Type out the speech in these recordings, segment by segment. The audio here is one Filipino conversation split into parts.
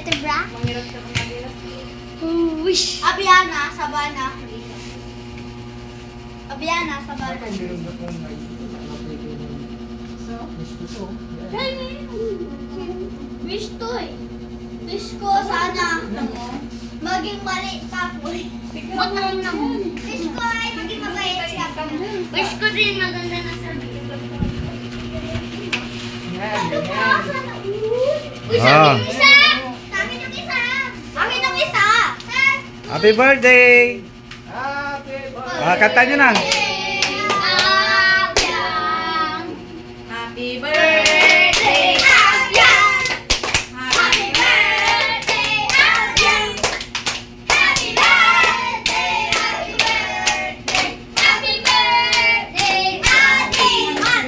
Vertebra. Manghirap ka ng manghirap. Wish. Abiana, Sabana. Abiana, Sabana. So? Wish to eh. Wish ko sana maging maliit pa ako. Wish ko ay maging mabait siya. Wish ko din maganda na sabi. Uy, sa akin yung isa! Sa akin yung isa! Akin yung isa! Happy birthday! Happy birthday! Kanta nyo na. Happy birthday! Abian! Happy birthday! Abian! Happy birthday! Happy birthday! Happy birthday! Abian!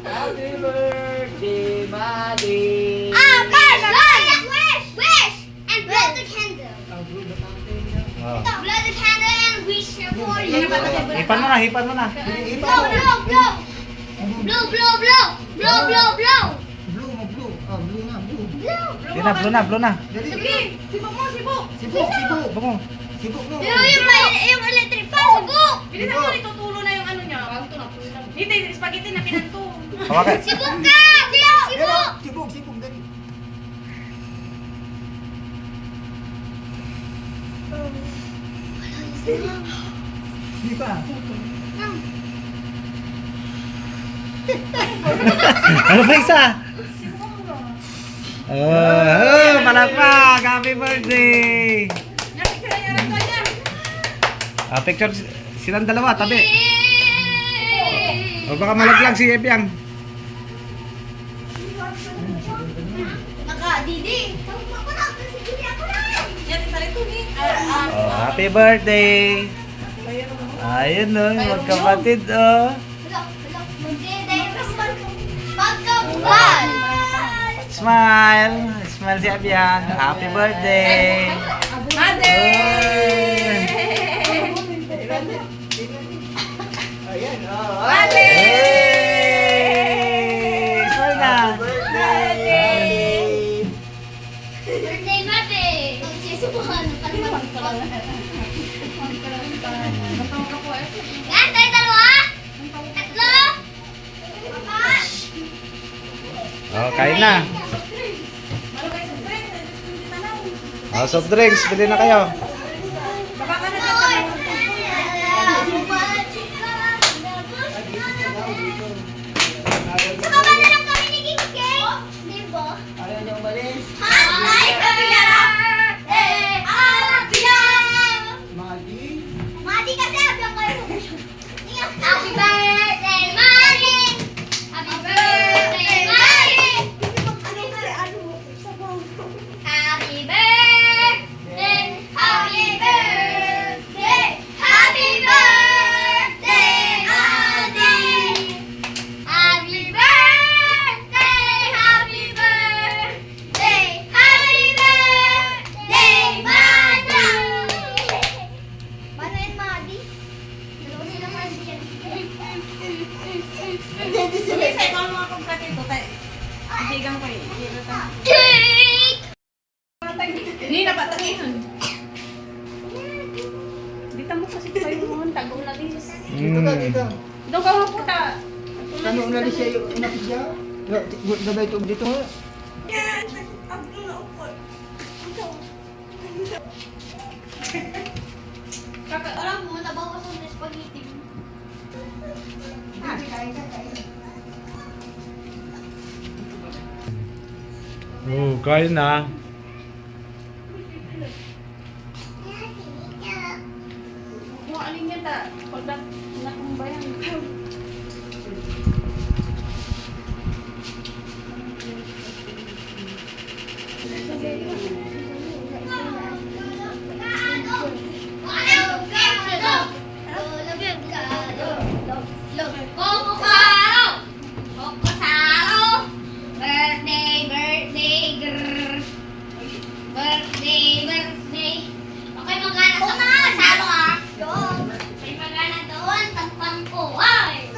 Happy birthday, Madi! Wish! And blow the candle. Oh. Blow the candle and wish for you. Hipan mo na, hipan mo na. Blow, blow, blow. Blow, blow, blow. Blow, blow, blow. Blow. Sige na, blow na, blow na. Sige! Sibok mo, sibok! Bango. Yung electric pa, subok. Bilis ako, itutulo na yung ano niya. Kanto na. Hindi, spaghetti na pinanto. Hawakan. Sibok ka! Sibok! Ano pa isa? Malapag! Happy birthday! Picture silang dalawa, tabi. O baka malaglag si Epiang. Didi. Ako na. Si Didi ako na. Yan, isa rin ito ni. Happy birthday! Ayun o, magkapatid o. Pagkabulan. Smile! Smile si Epiang. Happy birthday! Madi! Madi! Hey! Smile na! Birthday, Mate. Sisubukan ng kalimutan ko lang. Yan, tayo dalawa. Tatlo. Apat. Oh, kain na. Soft drinks, bili na kayo. Baba ka na Oy. Sa baba na lang kami ni King Cake. Di ba? Ayaw niyo umalis. Happy birthday, Abian! Madi? Madi kasi Abian kayo. Happy birthday, Madi! Happy birthday, Madi! Happy birthday! Happy birthday! Happy birthday, Adi! Happy birthday! Happy birthday! Happy birthday, Madi! Paano yun, Madi? Dalawa sila, Madi. Hindi sila sa ito ang mga pagkatito. Ibigan ko eh. Cake! Hindi na patagihan. Dito mo kasi kayo mo. Tago na din. Doon ka mo puta. Kano unalis siya yung unalis siya? Gabay ito dito nga. Alam mo, nabawas ang spaghetti. Oh, kain na. Kung alin yan ta. Pag nakumbayan. Birthday, birthday, grrr. Birthday, birthday. Okay, magana sa mga kasalo ah. May magana doon, tagpang ko. Ay!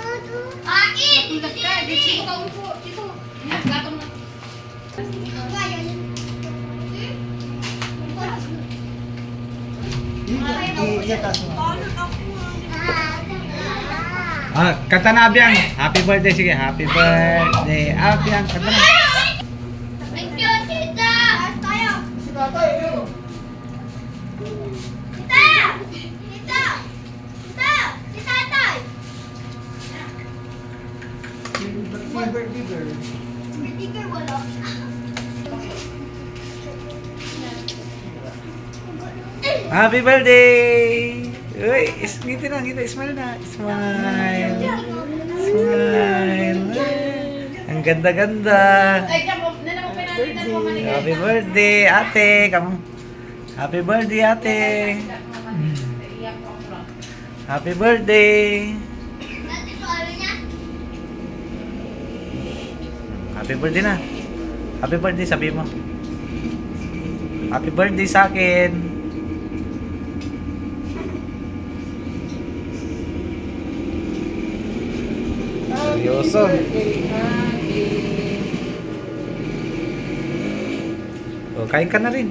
Kain! Dito, dito, dito. Dito ka upo. Dito. Gatong na. Sige, taas mo. Kanta na Abiang. Happy birthday. Sige, happy birthday. Abiang, kanta na. Thank you, tita! Tayo! Si tatay, yun. Tita! Tita! Tita! Si tatay! Silver bigger. Sticker wala. Happy birthday! Uy, ngiti na, ngiti. Smile na. Smile. Smile. Ang ganda-ganda. Ay, kamo, nalang pinalitan mo manigal. Happy birthday, ate. Kamu. Happy birthday, ate. Happy birthday. Dati ko ano niya? Happy birthday na. Happy birthday, sabi mo. Happy birthday sa akin. Seryoso. O, kain ka na rin.